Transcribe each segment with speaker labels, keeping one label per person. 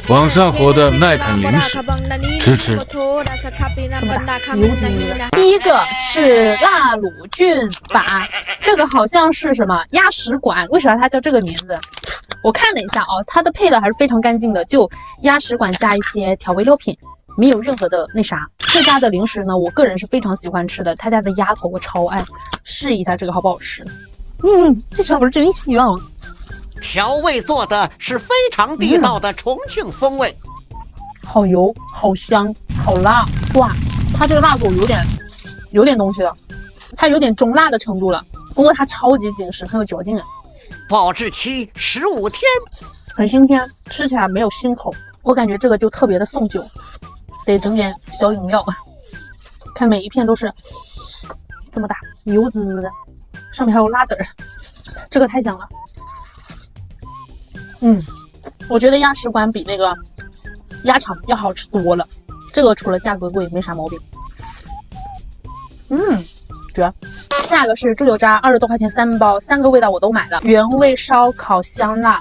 Speaker 1: 网上火的耐啃零食，吃吃。
Speaker 2: 这么大，油滋滋的。第一个是辣鲁菌吧，这个好像是什么鸭食管，为啥它叫这个名字？我看了一下哦，它的配料还是非常干净的，就鸭食管加一些调味料品，没有任何的那啥。这家的零食呢，我个人是非常喜欢吃的，他家的鸭头我超爱，试一下这个好不好吃？这小伙真香。
Speaker 3: 调味做的是非常地道的重庆风味，
Speaker 2: 好油，好香，好辣，哇！它这个辣度有点东西了，它有点中辣的程度了，不过它超级紧实，很有嚼劲啊。
Speaker 3: 保质期15天，
Speaker 2: 很新鲜，吃起来没有腥口。我感觉这个就特别的送酒，得整点小饮料。看每一片都是这么大，油滋滋的，上面还有辣籽儿，这个太香了。我觉得鸭食管比那个鸭肠要好吃多了，这个除了价格贵没啥毛病。绝。下个是猪油渣，20多块钱3包，3个味道我都买了，原味烧烤香辣。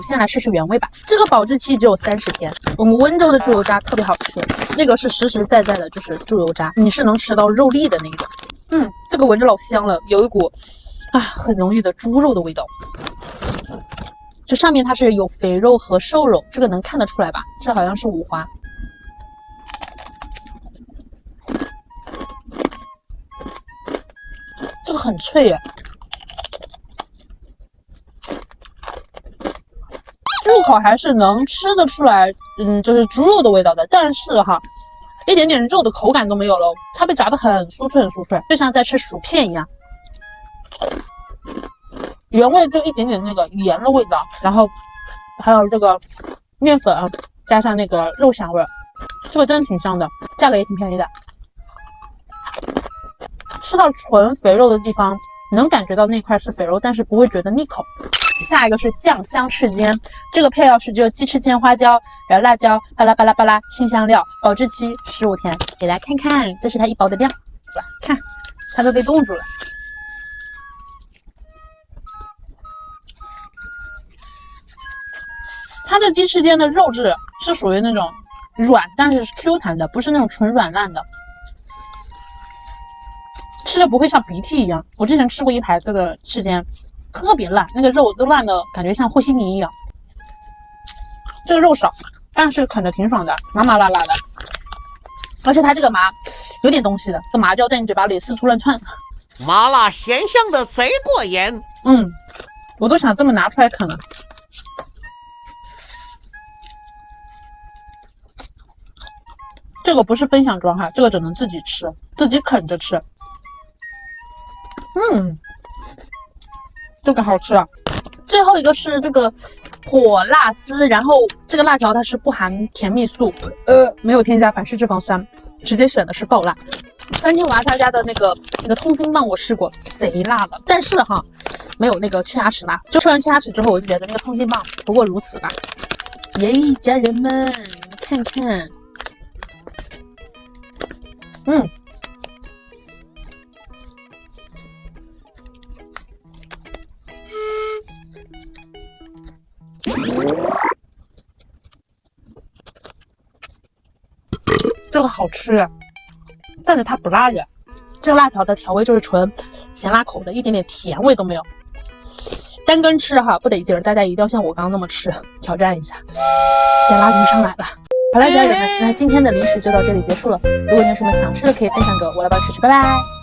Speaker 2: 先来试试原味吧。这个保质期只有30天。我们温州的猪油渣特别好吃，那个是实实在在的，就是猪油渣，你是能吃到肉粒的那种。这个闻着老香了，有一股很浓郁的猪肉的味道。这上面它是有肥肉和瘦肉，这个能看得出来吧？这好像是五花。这个很脆耶，入口还是能吃得出来，就是猪肉的味道的，但是一点点肉的口感都没有了，它被炸得很酥脆，很酥脆，就像在吃薯片一样。原味就一点点那个盐的味道，然后还有这个面粉加上那个肉香味，这个真的挺香的，价格也挺便宜的。吃到纯肥肉的地方，能感觉到那块是肥肉，但是不会觉得腻口。下一个是酱香翅尖，这个配料是只有鸡翅尖、花椒，然后辣椒、巴拉巴拉巴拉、新香料，保质期15天。给大家看看，这是它1包的量，看它都被冻住了。它的鸡翅尖的肉质是属于那种软，但是 Q 弹的，不是那种纯软烂的，吃的不会像鼻涕一样。我之前吃过一排这个翅尖，特别烂，那个肉都烂的感觉像和稀泥一样。这个肉少，但是啃着挺爽的，麻麻辣辣的，而且它这个麻有点东西的，这麻椒在你嘴巴里四处乱窜，
Speaker 3: 麻辣咸香的贼过瘾。
Speaker 2: 我都想这么拿出来啃了。这个不是分享装这个只能自己吃，自己啃着吃。这个好吃啊。最后一个是这个火辣丝，然后这个辣条它是不含甜蜜素，没有添加反式脂肪酸，直接选的是爆辣。三清华他家的那个通心棒我试过，贼辣了，但是没有那个去牙齿辣。就吃完去牙齿之后，我就觉得那个通心棒不过如此吧。耶，家人们看看。这个好吃，但是它不辣的。这个辣条的调味就是纯咸辣口的，一点点甜味都没有。单根吃不得劲儿，大家一定要像我刚刚那么吃，挑战一下。咸辣劲上来了。好了，家人们，那今天的零食就到这里结束了。如果你有什么想吃的，可以分享给我，来帮你吃吃，拜拜。